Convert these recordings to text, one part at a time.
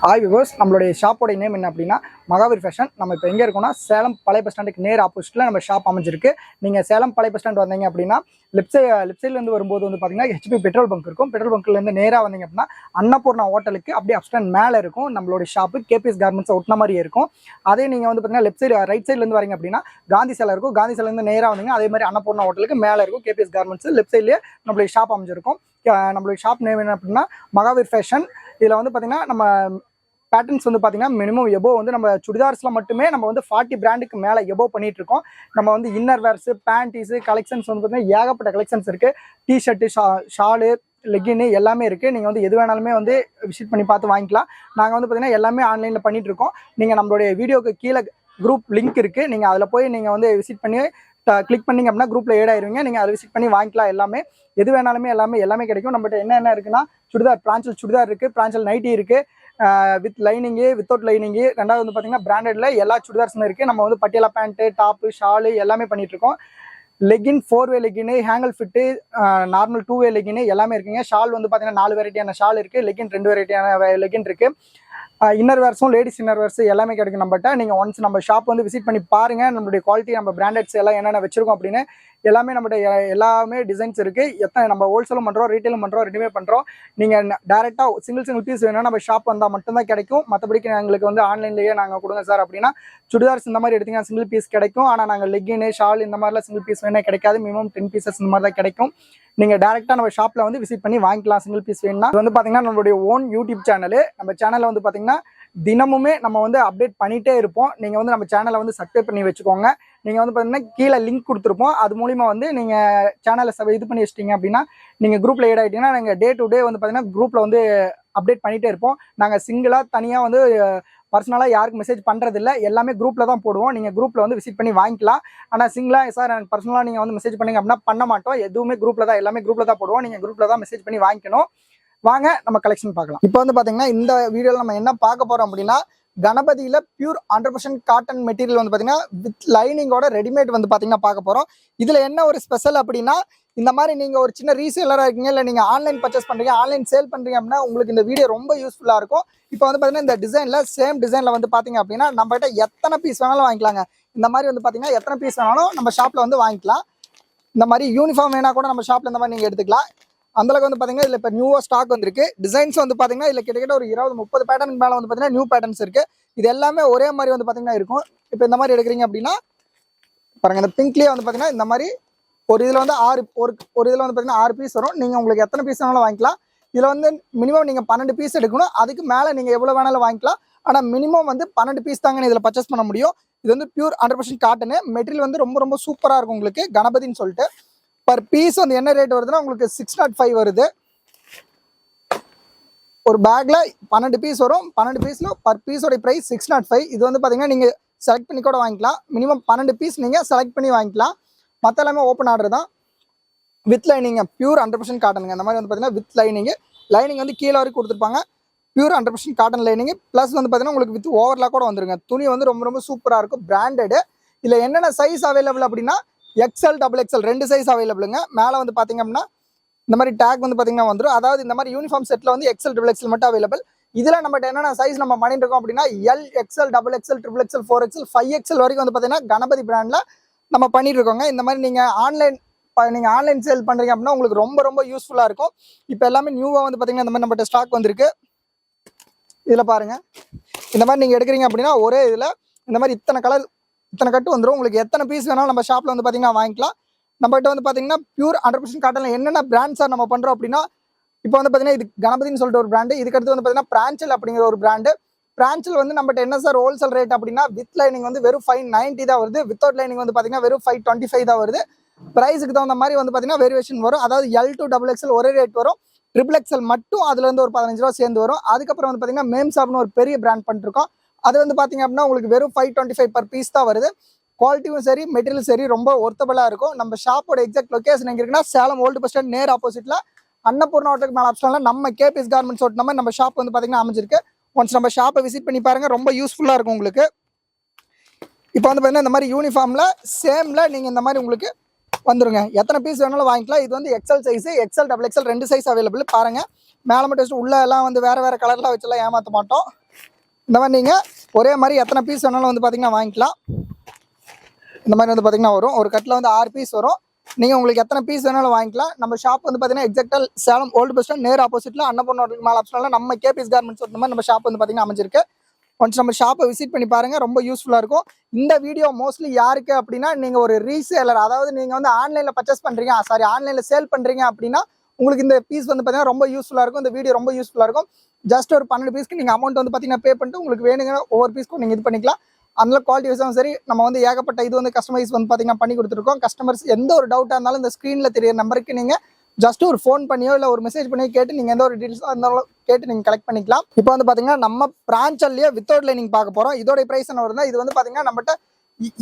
Hi viewers, நம்மளுடைய ஷாப்போட name என்ன அப்படின்னா மகாவீர் ஃபேஷன். நம்ம இப்போ எங்கே இருக்கோம்னா சேலம் பழைய பஸ் ஸ்டாண்டுக்கு நேர் ஆப்போசிட்டில் நம்ம ஷாப் அமைஞ்சிருக்கு. நீங்கள் சேலம் பழைய பஸ் ஸ்டாண்ட் வந்தீங்க அப்படின்னா லெஃப்ட் சைட்லேருந்து வரும்போது வந்து பார்த்தீங்கன்னா ஹெச்பி பெட்ரோல் பங்க் இருக்கும். பெட்ரோல் பங்க்லேருந்து நேராக வந்தீங்க அப்படின்னா அன்னபூர்ணா ஹோட்டலுக்கு அப்படியே அப்ஸ்டாண்ட் மேலே இருக்கும் நம்மளுடைய ஷாப்பு. கேபிஎஸ் கார்மெண்ட்ஸ் ஒட்டின மாதிரியே இருக்கும். அதே நீங்கள் வந்து பார்த்தீங்கன்னா லெஃப்ட் சைடு ரைட் சைட்லேருந்து வரீங்க அப்படின்னா காந்தி சிலை இருக்கும். காந்தி சிலைலேருந்து நேராக வந்தீங்க அதே மாதிரி அன்னபூர்ணா ஹோட்டலுக்கு மேலே இருக்கும் கேபிஎஸ் கார்மெண்ட்ஸ். லெஃப்ட் சைட்லேயே நம்மளுடைய ஷாப் அமைஞ்சிருக்கும். நம்மளுடைய ஷாப் நேம் என்ன அப்படின்னா மகாவீர் ஃபேஷன். இதில் வந்து பார்த்தீங்கன்னா நம்ம பேட்டர்ன்ஸ் வந்து பார்த்தீங்கன்னா மினிமம் எபோ வந்து நம்ம சுடிதார்ஸில் மட்டுமே நம்ம வந்து 40 பிராண்டுக்கு மேலே எபோ பண்ணிட்டு இருக்கோம். நம்ம வந்து இன்னர் வேர்ஸு, பேண்டீஸு கலெக்ஷன்ஸ் வந்து பார்த்தீங்கன்னா ஏகப்பட்ட கலெக்ஷன்ஸ் இருக்குது. டிஷர்ட்டு, ஷாலு, லெகின்னு எல்லாமே இருக்குது. நீங்கள் வந்து எது வேணாலுமே வந்து விசிட் பண்ணி பார்த்து வாங்கிக்கலாம். நாங்கள் வந்து பார்த்தீங்கன்னா எல்லாமே ஆன்லைனில் பண்ணிகிட்டு இருக்கோம். நீங்கள் நம்மளுடைய வீடியோக்கு கீழே குரூப் லிங்க் இருக்குது. நீங்கள் அதில் போய் நீங்கள் வந்து விசிட் பண்ணி கிளிக் பண்ணிங்க அப்படின்னா குரூப்பில் ஏட் ஆயிருவீங்க. நீங்கள் அதை விசிட் பண்ணி வாங்கிக்கலாம். எல்லாமே எது வேணாலுமே எல்லாமே கிடைக்கும். நம்மகிட்ட என்ன இருக்குன்னா சுடிதார், பிரான்சல் சுடிதார் இருக்குது, பிரான்சல் நைட்டி இருக்குது, வித் லைனிங்கு, வித்தவுட் லைனிங்கு. ரெண்டாவது வந்து பார்த்தீங்கன்னா பிராண்டட்ல எல்லா சுடிதார்ஸுமே இருக்குது. நம்ம வந்து பட்டியாலா பேண்ட்டு, டாப்பு, ஷாலு எல்லாமே பண்ணிகிட்ருக்கோம். லெகின் 4 வே லெகின்னு, ஹேங்கல் ஃபிட்டு, நார்மல் 2 வே லெகின்னு எல்லாமே இருக்குங்க. ஷால் வந்து பார்த்தீங்கன்னா 4 வெரைட்டியான ஷால் இருக்குது. லெகின் 2 வெரைட்டியான லெகின் இருக்குது. இன்னர் வேர்ஸும் லேடிஸ் இன்னர் வேர்ஸ் எல்லாமே கிடைக்கும் நம்மகிட்ட. நீங்கள் ஒன்ஸ் நம்ம ஷாப் வந்து விசிட் பண்ணி பாருங்கள். நம்மளுடைய குவாலிட்டி, நம்ம பிராண்டட்ஸ் எல்லாம் என்னென்ன வச்சிருக்கோம் அப்படின்னு எல்லாமே நம்மகிட்ட எல்லாமே டிசைன்ஸ் இருக்குது. நம்ம ஹோல்சேலும் பண்ணுறோம், ரீட்டைலும் பண்ணுறோம், ரெண்டுமே பண்ணுறோம். நீங்கள் டேரெக்டாக சிங்கிள் பீஸ் வேணும்னா நம்ம ஷாப் வந்தால் மட்டும்தான் கிடைக்கும். மற்றபடிக்கு எங்களுக்கு வந்து ஆன்லைன்லேயே நாங்கள் கொடுங்க சார் அப்படின்னா சுடிதார்ஸ் இந்த மாதிரி எடுத்தீங்கன்னா சிங்கிள் பீஸ் கிடைக்கும். ஆனால் நாங்கள் லெகின்னு, ஷால் இந்த மாதிரிலாம் சிங்கிள் பீஸ் வேணா கிடைக்காது. மினிமம் 10 பீசஸ் இந்த மாதிரி தான் கிடைக்கும். நீங்கள் டேரெக்டாக நம்ம ஷாப்பில் வந்து விசிட் பண்ணி வாங்கிக்கலாம் சிங்கிள் பீஸ் வேணும்னா. இது வந்து பார்த்தீங்கன்னா நம்மளுடைய ஓன் யூடியூப் சேனலு. நம்ம சேனலில் வந்து பார்த்தீங்கன்னா தினமுமே நம்ம வந்து அப்டேட் பண்ணிகிட்டே இருப்போம். நீங்கள் வந்து நம்ம சேனலை வந்து சப்ஸ்கிரைப் பண்ணி வச்சுக்கோங்க. நீங்கள் வந்து பார்த்தீங்கன்னா கீழே லிங்க் கொடுத்துருப்போம். அது மூலிமா வந்து நீங்கள் சேனலை இது பண்ணி வச்சிட்டிங்க அப்படின்னா நீங்கள் குரூப்பில் ஏட் ஆகிட்டிங்கன்னா நாங்கள் டே டு டே வந்து பார்த்தீங்கன்னா குரூப்பில் வந்து அப்டேட் பண்ணிகிட்டே இருப்போம். நாங்கள் சிங்கிளாக தனியாக வந்து பர்சனலாக யாருக்கு மெசேஜ் பண்ணுறதில்ல, எல்லாமே குரூப்பில் தான் போடுவோம். நீங்கள் குரூப்பில் வந்து விசிட் பண்ணி வாங்கிக்கலாம். ஆனால் சிங்கிளாக சார் எனக்கு பர்சனலாக நீங்கள் வந்து மெசேஜ் பண்ணிங்க அப்படின்னா பண்ண மாட்டோம். எதுவுமே குரூப்பில் தான், எல்லாமே குரூப்பில் தான் போடுவோம். நீங்கள் குரூப்பில் தான் மெசேஜ் பண்ணி வாங்கிக்கணும். வாங்க நம்ம கலெக்ஷன் பார்க்கலாம். இப்போ வந்து பார்த்தீங்கன்னா இந்த வீடியோவில் நம்ம என்ன பார்க்க போகிறோம் அப்படின்னா கணபதியில் பியூர் 100% காட்டன் மெட்டீரியல் வந்து பார்த்தீங்கன்னா வித் லைனிங்கோட ரெடிமேட் வந்து பார்த்தீங்கன்னா பார்க்க போகிறோம். இதில் என்ன ஒரு ஸ்பெஷல் அப்படின்னா இந்த மாதிரி நீங்கள் ஒரு சின்ன ரீசேலராக இருக்கீங்க, இல்லை நீங்கள் ஆன்லைன் பர்ச்சேஸ் பண்ணுறீங்க, ஆன்லைன் சேல் பண்ணுறீங்க அப்படின்னா உங்களுக்கு இந்த வீடியோ ரொம்ப யூஸ்ஃபுல்லாக இருக்கும். இப்போ வந்து பார்த்தீங்கன்னா இந்த டிசைனில் சேம் டிசைனில் வந்து பார்த்தீங்க அப்படின்னா நம்மகிட்ட எத்தனை பீஸ் வேணாலும் வாங்கிக்கலாங்க. இந்த மாதிரி வந்து பார்த்தீங்கன்னா எத்தனை பீஸ் வேணாலும் நம்ம ஷாப்பில் வந்து வாங்கிக்கலாம். இந்த மாதிரி யூனிஃபார்ம் வேணால் கூட நம்ம ஷாப்பில் இந்த மாதிரி நீங்கள் எடுத்துக்கலாம். அந்தளவுக்கு வந்து பார்த்தீங்கன்னா இதில் இப்போ நியூவாக ஸ்டாக் வந்திருக்கு. டிசைன்ஸ் வந்து பார்த்தீங்கன்னா இதில் கிட்டத்தட்ட ஒரு 20-30 பேட்டர்னுக்கு மேலே வந்து பார்த்தீங்கன்னா நியூ பேட்டர்ன்ஸ் இருக்குது. இது எல்லாமே ஒரே மாதிரி வந்து பார்த்தீங்கன்னா இருக்கும். இப்போ இந்த மாதிரி எடுக்கிறீங்க அப்படின்னா பாருங்கள், இந்த பிங்க்லேயே வந்து பார்த்தீங்கன்னா இந்த மாதிரி ஒரு இதில் வந்து ஒரு இதில் வந்து பார்த்தீங்கன்னா 6 பீஸ் வரும். நீங்கள் உங்களுக்கு எத்தனை பீஸ் வேணாலும் வாங்கிக்கலாம். இதில் வந்து மினிமம் நீங்கள் 12 பீஸ் எடுக்கணும். அதுக்கு மேலே நீங்கள் எவ்வளோ வேணாலும் வாங்கிக்கலாம். ஆனால் மினிமம் வந்து 12 பீஸ் தாங்க இதில் பர்ச்சேஸ் பண்ண முடியும். இது வந்து பியூர் 100% காட்டனு மெட்டீரியல் வந்து ரொம்ப சூப்பராக இருக்கும். உங்களுக்கு கணபதின்னு சொல்லிட்டு பர் பீஸ் வந்து என்ன ரேட் வருதுன்னா உங்களுக்கு 605 வருது. ஒரு பேக்ல 12 பீஸ் வரும். 12 பீஸ்ல பர் பீஸோட பிரைஸ் 605. இது வந்து பாத்தீங்கன்னா நீங்க செலக்ட் பண்ணி கூட வாங்கிக்கலாம். மினிமம் 12 பீஸ் நீங்க செலக்ட் பண்ணி வாங்கிக்கலாம். மற்ற எல்லாமே ஓப்பன் ஆர்டர் தான். With lining pure 100% காட்டனுங்க. இந்த மாதிரி வந்து பாத்தீங்கன்னா வித் லைனிங் வந்து கீழே வரைக்கும் கொடுத்துருப்பாங்க. பியூர் 100% காட்டன் லைனிங் பிளஸ் வந்து பாத்தீங்கன்னா உங்களுக்கு வித் ஓவர்லா கூட வந்துருங்க. துணி வந்து ரொம்ப சூப்பரா இருக்கும், பிராண்டட். இதுல என்னென்ன சைஸ் அவைலபிள் அப்படின்னா XL, XXL 2 சைஸ் அவைலபிளுங்க. மேலே வந்து பார்த்தீங்க அப்படின்னா இந்த மாதிரி டேக் வந்து பார்த்தீங்கன்னா வந்துடும். அதாவது இந்த மாதிரி யூனிஃபார்ம் செட்டில் வந்து XL, XXL மட்டும் அவைலபிள். இதில் நம்மகிட்ட என்னென்ன சைஸ் நம்ம பண்ணிட்டு இருக்கோம் அப்படின்னா L, XL, XXL, XXL, 4XL, 5XL வரைக்கும் வந்து பார்த்தீங்கன்னா கணபதி பிராண்டில் நம்ம பண்ணிட்டு இருக்கோங்க. இந்த மாதிரி நீங்கள் ஆன்லைன் சேல் பண்ணுறீங்க அப்படின்னா உங்களுக்கு ரொம்ப யூஸ்ஃபுல்லாக இருக்கும். இப்போ எல்லாமே நியூவாக வந்து பார்த்தீங்கன்னா இந்த மாதிரி நம்மகிட்ட ஸ்டாக் வந்திருக்கு. இதில் பாருங்கள், இந்த மாதிரி நீங்கள் எடுக்கிறீங்க அப்படின்னா ஒரே இதில் இந்த மாதிரி இத்தனை கட்டு வந்துடும். உங்களுக்கு எத்தனை பீஸ் வேணாலும் நம்ம ஷாப்பில் வந்து பார்த்தீங்கன்னா வாங்கிக்கலாம். நம்மகிட்ட வந்து பார்த்தீங்கன்னா பியூர் 100% காட்டனில் என்னென்ன பிராண்ட் சார் நம்ம பண்ணுறோம் அப்படின்னா இப்போ வந்து பார்த்தீங்கன்னா இது கணபதினு சொல்லிட்டு ஒரு பிராண்டு. இதுக்கடுத்து வந்து பார்த்தீங்கன்னா பிரான்சல் அப்படிங்கிற ஒரு பிராண்டு. பிரான்சல் வந்து நம்மகிட்ட என்ன சார் ஹோல்சேல் ரேட் அப்படின்னா வித் லைனிங் வந்து வெறும் 590 தான் வருது. வித்தவுட் லைனிங் வந்து பார்த்தீங்கன்னா வெறும் 525 தான் வருது. ப்ரைஸுக்கு தகுந்த மாதிரி வந்து பார்த்தீங்கன்னா வேரியேஷன் வரும். அதாவது L to XXL ஒரே ரேட் வரும். XXL மட்டும் அதுலேருந்து ஒரு 15 ரூபா சேர்ந்து வரும். அதுக்கப்புறம் வந்து பார்த்தீங்கன்னா மேம்சாப்னு ஒரு பெரிய பிராண்ட் பண்ணிருக்கோம். அது வந்து பார்த்தீங்க அப்படின்னா உங்களுக்கு வெறும் 525 பர் பீஸ் தான் வருது. குவாலிட்டியும் சரி மெட்டீரியல் சரி ரொம்ப ஒர்த்தபிளாக இருக்கும். நம்ம ஷாப்போட எக்ஸாக்ட் லொக்கேஷன் எங்கே இருக்குன்னா சேலம் ஓல்டு பஸ் ஸ்டாண்ட் நேர் ஆப்போசிட்டில் அன்னபூர்ணா ஹோட்டலுக்கு மேலே ஆப்ஷனில் நம்ம கேபிஎஸ் கார்மெண்ட்ஸ் ஓட்டு நம்ம ஷாப் வந்து பார்த்தீங்கன்னா அமைஞ்சிருக்கு. ஒன்ஸ் நம்ம ஷாப்பை விசிட் பண்ணி பாருங்கள், ரொம்ப யூஸ்ஃபுல்லாக இருக்கும் உங்களுக்கு. இப்போ வந்து பார்த்தீங்கன்னா இந்த மாதிரி யூனிஃபார்மில் சேமில் நீங்கள் இந்த மாதிரி உங்களுக்கு வந்துருங்க. எத்தனை பீஸ் வேணாலும் வாங்கிக்கலாம். இது வந்து XL size, XL double XL 2 size available. பாருங்க மேலே மட்டும் வச்சு உள்ள எல்லாம் வந்து வேறு கலர்லாம் வச்சுலாம் ஏமாற்ற மாட்டோம். இந்த மாதிரி நீங்கள் ஒரே மாதிரி எத்தனை பீஸ் வேணாலும் வந்து பார்த்தீங்கன்னா வாங்கிக்கலாம். இந்த மாதிரி வந்து பார்த்தீங்கன்னா வரும். ஒரு கட்டில் வந்து 6 பீஸ் வரும். நீங்கள் உங்களுக்கு எத்தனை பீஸ் வேணாலும் வாங்கிக்கலாம். நம்ம ஷாப் வந்து பார்த்தீங்கன்னா எக்ஸாக்டாக சேலம் ஓல்டு பஸ் ஸ்டாண்ட் நேர் ஆப்போசிட்டில் அன்னபூர்ணா ஹோட்டல் மேலே ஆப்ஷனில் நம்ம கேபிஎஸ் கார்மெண்ட்ஸ் இந்த மாதிரி நம்ம ஷாப் வந்து பார்த்தீங்கன்னா அமைஞ்சிருக்கு. ஒன்ஸ் நம்ம ஷாப்பை விசிட் பண்ணி பாருங்கள், ரொம்ப யூஸ்ஃபுல்லாக இருக்கும். இந்த வீடியோ மோஸ்ட்லி யாருக்கு அப்படின்னா, நீங்கள் ஒரு ரீசேலர், அதாவது நீங்கள் வந்து ஆன்லைனில் பர்ச்சேஸ் பண்ணுறீங்க, ஆன்லைனில் சேல் பண்ணுறீங்க அப்படின்னா உங்களுக்கு இந்த பீஸ் வந்து பார்த்தீங்கன்னா ரொம்ப யூஸ்ஃபுல்லாக இருக்கும். இந்த வீடியோ ரொம்ப யூஸ்ஃபுல்லாக இருக்கும். ஜஸ்ட் ஒரு 12 பீஸ்க்கு நீங்கள் அமௌண்ட் வந்து பார்த்தீங்கன்னா பே பண்ணிட்டு உங்களுக்கு வேணுங்கிற ஒவ்வொரு பீஸ்க்கும் நீங்கள் இது பண்ணிக்கலாம். அதனால குவாலிட்டி வைஸும் சரி, நம்ம வந்து ஏகப்பட்ட இது வந்து கஸ்டமைஸ் வந்து பார்த்தீங்கன்னா பண்ணி கொடுத்துருக்கோம். கஸ்டமர்ஸ் எந்த ஒரு டவுட்டாக இருந்தாலும் இந்த ஸ்க்ரீனில் தெரிய நம்பருக்கு நீங்கள் ஜஸ்ட் ஒரு ஃபோன் பண்ணியோ இல்லை ஒரு மெசேஜ் பண்ணியோ கேட்டு நீங்கள் எந்த ஒரு டீட்டெயில்ஸோ இருந்தாலும் கேட்டு நீங்கள் கலெக்ட் பண்ணிக்கலாம். இப்போ வந்து பார்த்தீங்கன்னா நம்ம பிரான்ச்சல்லையே வித்தவுட் லைனிங் பார்க்க போகிறோம். இதோட ப்ரைஸ் என்ன வருதுன்னா, இது வந்து பார்த்தீங்கன்னா நம்மகிட்ட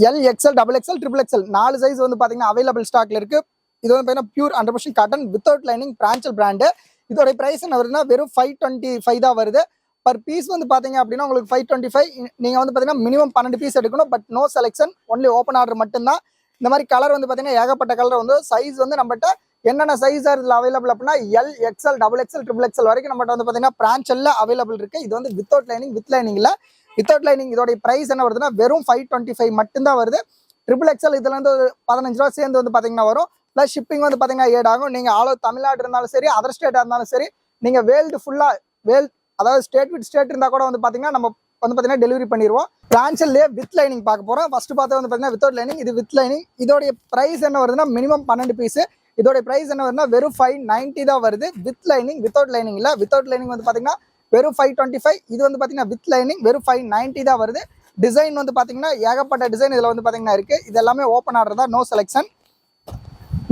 L, XL, double XL, triple XL 4 size வந்து பார்த்தீங்கன்னா அவைலபிள் ஸ்டாக்ல இருக்குது. இது வந்து பார்த்தீங்கன்னா பியூர் 100% காட்டன் வித்தவுட் லைனிங் பிரான்ச்சல் பிராண்டு. இதோட ப்ரைஸ் என்ன வருதுன்னா வெறும் 525 தான் வருது. பர் பீஸ் வந்து பார்த்தீங்க அப்படின்னா உங்களுக்கு 525. நீங்கள் வந்து பார்த்தீங்கன்னா மினிமம் 12 பீஸ் எடுக்கணும். But no selection, only open order மட்டும்தான். இந்த மாதிரி கலர் வந்து பார்த்தீங்கன்னா ஏகப்பட்ட கலர் வந்து சைஸ் வந்து நம்மகிட்ட என்னென்ன சைஸ் இதில் அவைலபிள் அப்படின்னா L, XL, double XL, triple XL வரைக்கும் நம்மகிட்ட வந்து பார்த்தீங்கன்னா பிரான்ச்சல்ல அவைலபிள் இருக்குது. இது வந்து வித்தவுட் லைனிங், வித் லைனிங்ல வித்தவுட் லைனிங். இதோட ப்ரைஸ் என்ன வருதுன்னா வெறும் 525 மட்டும்தான் வருது. ட்ரிபிள் எக்ஸ்எல் இதுல இருந்து ஒரு 15 ரூபா சேர்ந்து வந்து பார்த்தீங்கன்னா வரும். ப்ளஸ் ஷிப்பிங் வந்து பார்த்தீங்கன்னா ஏட் ஆகும். நீங்கள் ஆல் ஓவர் தமிழ்நாடு இருந்தாலும் சரி, அதர் ஸ்டேட்டாக இருந்தாலும் சரி, நீங்கள் வேர்ல்டு ஃபுல்லாக அதாவது ஸ்டேட் வித் ஸ்டேட் இருந்தால் கூட வந்து பார்த்தீங்கன்னா நம்ம வந்து பார்த்தீங்கன்னா டெலிவரி பண்ணிடுவோம். பிரான்ச்சல்லே வித் லைனிங் பார்க்க போகிறோம். ஃபர்ஸ்ட் பார்த்து வந்து பார்த்தீங்கன்னா வித்தவுட் லைனிங், இது வித் லைனிங். இதோடைய ப்ரைஸ் என்ன வருதுன்னா மினிமம் 12 பீஸ். இதோட ப்ரைஸ் என்ன வருதுன்னா வெறும் 590 தான் வருது. வித் லைனிங், வித்தவுட் லைனிங் இல்லை. வித்தவுட் லைனிங் வந்து பார்த்தீங்கன்னா வெறும் 525. இது வந்து பார்த்தீங்கன்னா வித் லைனிங் வெறும் 590 தான் வருது. டிசைன் வந்து பார்த்தீங்கன்னா ஏகப்பட்ட டிசைன் இதில் வந்து பார்த்தீங்கன்னா இருக்குது. இது எல்லாமே ஓப்பன் ஆர்டர் தான், நோ செலெக்ஷன்.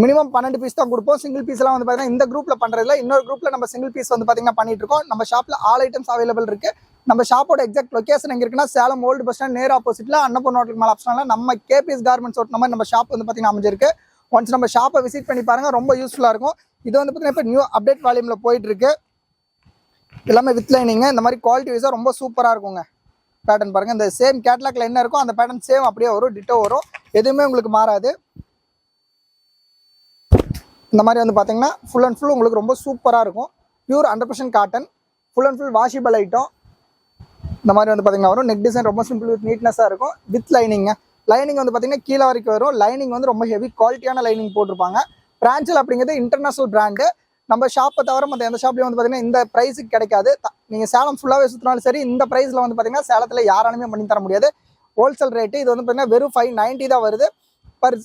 மினிமம் 12 பீஸ் தான் கொடுப்போம். சிங்கிள் பீஸ்லாம் வந்து பார்த்தீங்கன்னா இந்த குரூப்பில் பண்ணுறதுல இன்னொரு குரூப்பில் நம்ம சிங்கிள் பீஸ் வந்து பார்த்தீங்கன்னா பண்ணிட்டு இருக்கோம். நம்ம ஷாப்பில் ஆல் ஐட்டம்ஸ் அவைலபிள் இருக்குது. நம்ம ஷாப்போட எக்ஸாக்ட் லொகேஷன் எங்கே இருக்குன்னா சேலம் ஓல்டு பஸ் ஸ்டாண்ட் நேர் ஆப்போசிட்டில் அன்னபூர்ணா ஹோட்டல் மேலே ஆப்ஷனில் நம்ம கேபிஎஸ் கார்மெண்ட்ஸ் ஓட்டின மாதிரி நம்ம ஷாப் வந்து பார்த்தீங்கன்னா அமைஞ்சிருக்கு. ஒன்ஸ் நம்ம ஷாப்பை விசிட் பண்ணி பாருங்கள், ரொம்ப யூஸ்ஃபுல்லாக இருக்கும். இது வந்து பார்த்தீங்கன்னா இப்போ நியூ அப்டேட் வால்யூமில் போயிட்டு இருக்கு. எல்லாமே வித் லைனிங்க. இந்த மாதிரி குவாலிட்டி வைஸாக ரொம்ப சூப்பராக இருக்குங்க. பேட்டர்ன் பாருங்கள், இந்த சேம் கேட்லாக்ல என்ன இருக்கும் அந்த பேட்டர்ன் சேம் அப்படியே வரும், டிட்டோ வரும், எதுவுமே உங்களுக்கு மாறாது. இந்த மாதிரி வந்து பார்த்தீங்கன்னா ஃபுல் அண்ட் ஃபுல் உங்களுக்கு ரொம்ப சூப்பராக இருக்கும். Pure 100% cotton, full and full washable item. இந்த மாதிரி வந்து பார்த்தீங்கன்னா வரும். நெக் டிசைன் ரொம்ப சிம்பிள் வித் நீட்னஸாக இருக்கும். வித் லைனிங்க. லைனிங் வந்து பார்த்தீங்கன்னா கீழே வரைக்கும் வரும். லைனிங் வந்து ரொம்ப ஹெவி குவாலிட்டியான லைனிங் போட்டிருப்பாங்க. பிரான்ச்சல் அப்படிங்கிறது இன்டர்நேஷனல் பிராண்டு. நம்ம ஷாப்பை தவிர மற்ற எந்த ஷாப்லையும் வந்து பார்த்தீங்கன்னா இந்த ப்ரைஸுக்கு கிடைக்காது. நீங்கள் சேலம் ஃபுல்லாகவே சுற்றினாலும் சரி, இந்த ப்ரைஸில் வந்து பார்த்தீங்கன்னா சேலத்தில் யாராலுமே பண்ணி தர முடியாது. ஹோல்சேல் ரேட்டு இது வந்து பார்த்தீங்கன்னா வெறும் 590 தான் வருது. பர்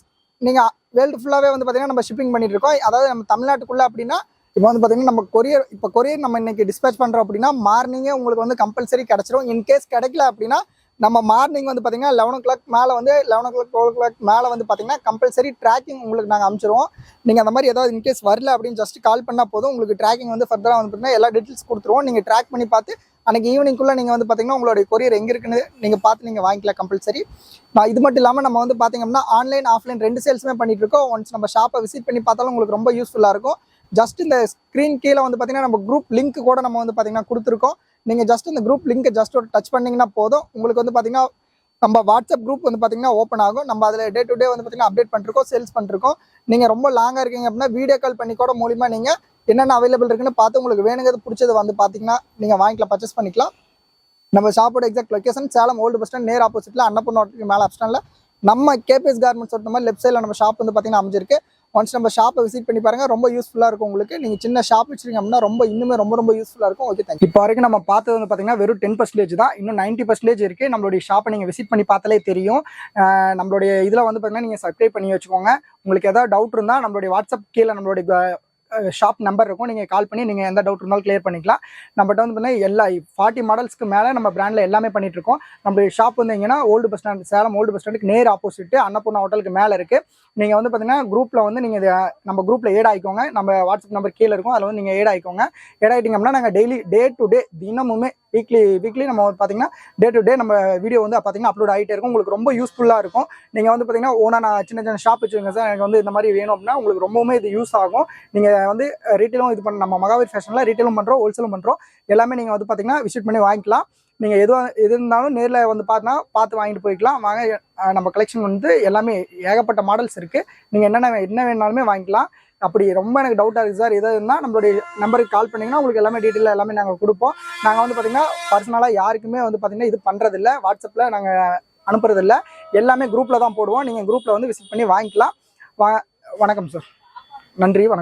நீங்கள் வேர்ல்டு ஃபுல்லாகவே வந்து பார்த்தீங்கன்னா நம்ம ஷிப்பிங் பண்ணிட்டு இருக்கோம். அதாவது நம்ம தமிழ்நாட்டுக்குள்ளே அப்படின்னா இப்போ வந்து பார்த்தீங்கன்னா நம்ம கொரியர் நம்ம இன்னைக்கு டிஸ்பேச் பண்ணுறோம் அப்படின்னா மார்னிங்கே உங்களுக்கு வந்து கம்பல்சரி கிடச்சிரும். இன்கேஸ் கிடைக்கல அப்படின்னா நம்ம மார்னிங் வந்து பார்த்தீங்கன்னா 11 o'clock மேலே வந்து 11 o'clock 12 o'clock மேலே வந்து பார்த்தீங்கன்னா கம்பல்சரி ட்ராக்கிங் உங்களுக்கு நாங்கள் அனுப்பிச்சிருவோம். நீங்கள் அந்த மாதிரி ஏதாவது இன்கேஸ் வரல அப்படின்னு ஜஸ்ட் கால் பண்ணால் போதும். உங்களுக்கு ட்ராக்கிங் வந்து ஃபர்தராக வந்து பார்த்தீங்கன்னா எல்லா டீட்டெயில்ஸ் கொடுத்துருவோம். நீங்கள் ட்ராக் பண்ணி பார்த்து அன்றைக்கி ஈவினிங்குள்ளே நீங்கள் வந்து பார்த்தீங்கன்னா உங்களுடைய கொரியர் எங்கே இருக்குன்னு நீங்கள் பார்த்து நீங்கள் வாங்கிக்கலாம் கம்பல்சரி. இது மட்டும் இல்லாமல் நம்ம வந்து பார்த்தீங்கன்னா ஆன்லைன் ஆஃப்லைன் 2 சேல்ஸுமே பண்ணிட்டு இருக்கோம். ஒன்ஸ் நம்ம ஷாப்பை விசிட் பண்ணி பார்த்தாலும் உங்களுக்கு ரொம்ப யூஸ்ஃபுல்லாக இருக்கும். ஜஸ்ட் இந்த ஸ்க்ரீன் கீழே வந்து பார்த்தீங்கன்னா நம்ம குரூப் லிங்க் கூட நம்ம வந்து பார்த்தீங்கன்னா கொடுத்துருக்கோம். நீங்கள் ஜஸ்ட் இந்த குரூப் லிங்க்கை ஜஸ்ட் ஒரு டச் பண்ணிங்கன்னா போதும். உங்களுக்கு வந்து பார்த்தீங்கன்னா நம்ம வாட்ஸ்அப் குரூப் வந்து பார்த்தீங்கன்னா ஓப்பன் ஆகும். நம்ம அதில் டே டு டே வந்து பார்த்தீங்கன்னா அப்டேட் பண்ணிருக்கோம், சேல்ஸ் பண்ணிருக்கோம். நீங்கள் ரொம்ப லாங்காக இருக்கீங்க அப்படின்னா வீடியோ கால் பண்ணி கூட மூலிமா நீங்கள் என்னென்ன அவைலபிள் இருக்குன்னு பார்த்து உங்களுக்கு வேணுங்கிறது பிடிச்சது வந்து பார்த்தீங்கன்னா நீங்கள் வாங்கிக்கலாம், பர்ச்சேஸ் பண்ணிக்கலாம். நம்ம ஷாப்போட exact location Salem old bus stand நேர் ஆப்போசிட்டில் அன்னபூர்ணா ஹோட்டலுக்கு மேலே ஆப்ஷனில் நம்ம கேபிஎஸ் கார்மெண்ட்ஸ் சொன்ன மாதிரி லெஃப்ட் சைடில் நம்ம ஷாப் வந்து பார்த்தீங்கன்னா அமைஞ்சிருக்கு. ஒன்ஸ் நம்ம ஷாப்பை விசிட் பண்ணி பாருங்கள், ரொம்ப யூஸ்ஃபுல்லாக இருக்கும் உங்களுக்கு. நீங்கள் சின்ன ஷாப் வச்சிருக்கீங்க அப்படின்னா இன்னுமே ரொம்ப யூஸ்ஃபுல்லாக இருக்கும். Okay, thank you. இப்போ வரைக்கும் நம்ம பார்த்தது வந்து பார்த்தீங்கன்னா வெறும் 10% தான். இன்னும் 90% இருக்குது. நம்மளுடைய ஷாப்பை நீங்கள் விசிட் பண்ணி பார்த்தாலே தெரியும். நம்மளுடைய இதில் வந்து பார்த்தீங்கன்னா நீங்கள் சப்ஸ்கிரைப் பண்ணி வச்சுக்கோங்க. உங்களுக்கு ஏதாவது டவுட் இருந்தால் நம்மளுடைய வாட்ஸ்அப் கீழே நம்மளுடைய ஷாப் நம்பர் இருக்கும், நீங்கள் கால் பண்ணி நீங்கள் எந்த டவுட் இருந்தாலும் கிளியர் பண்ணிக்கலாம். நம்மகிட்ட வந்து பார்த்தீங்கன்னா எல்லா 40 மாடல்ஸ்க்கு மேலே நம்ம பிராண்டில் எல்லாமே பண்ணிட்டு இருக்கோம். நம்மளுடைய ஷாப் வந்து எங்கன்னா old bus stand, Salem old bus ஸ்டாண்டுக்கு நேர் ஆப்போசிட் அன்னபூர்ணா ஹோட்டலுக்கு மேலே இருக்குது. நீங்கள் வந்து பார்த்தீங்கன்னா குரூப்பில் வந்து நீங்கள் நம்ம குரூப்பில் ஏட் ஆகிக்கோங்க. நம்ம வாட்ஸ்அப் நம்பர் கீழே இருக்கும், அதில் வந்து நீங்கள் ஏட் ஆகிக்கோங்க. ஏட் ஆகிட்டிங்க அப்படின்னா நாங்கள் டெய்லி டே டு டே தினமுமே வீக்லி நம்ம பார்த்தீங்கன்னா டே டு டே நம்ம வீடியோ வந்து பார்த்தீங்கன்னா அப்லோட் ஆகிட்டே இருக்கும். உங்களுக்கு ரொம்ப யூஸ்ஃபுல்லாக இருக்கும். நீங்கள் வந்து பார்த்தீங்கன்னா ஓனா நான் சின்ன ஷாப் வச்சுருங்க சார், எனக்கு வந்து இந்த மாதிரி வேணும் அப்படின்னா உங்களுக்கு ரொம்பவுமே இது யூஸ் ஆகும். நீங்கள் வந்து ரீட்டெயிலும் இது பண்ண நம்ம மகாவீர் ஃபேஷனில் ரீட்டெயிலும் பண்ணுறோம், ஹோல்சேலும் பண்ணுறோம். எல்லாமே நீங்கள் வந்து பார்த்தீங்கன்னா விசிட் பண்ணி வாங்கிக்கலாம். நீங்கள் எது இருந்தாலும் நேரில் வந்து பார்த்து வாங்கிட்டு போய்க்கலாம். வாங்க, நம்ம கலெக்ஷன் வந்து எல்லாமே ஏகப்பட்ட மாடல்ஸ் இருக்குது. நீங்கள் என்ன வேணாலுமே வாங்கிக்கலாம். அப்படி ரொம்ப எனக்கு டவுட்டாக இருக்குது சார், எதாவது இருந்தால் நம்மளுடைய நம்பருக்கு கால் பண்ணிங்கன்னா உங்களுக்கு எல்லாமே டீட்டெயிலாக எல்லாமே நாங்கள் கொடுப்போம். நாங்கள் வந்து பார்த்திங்கன்னா பர்சனலாக யாருக்குமே வந்து பார்த்திங்கன்னா இது பண்ணுறதில்ல, வாட்ஸ்அப்பில் நாங்கள் அனுப்புறதில்ல, எல்லாமே குரூப்பில் தான் போடுவோம். நீங்கள் குரூப்பில் வந்து விசிட் பண்ணி வாங்கிக்கலாம். வணக்கம் சார், நன்றி, வணக்கம்.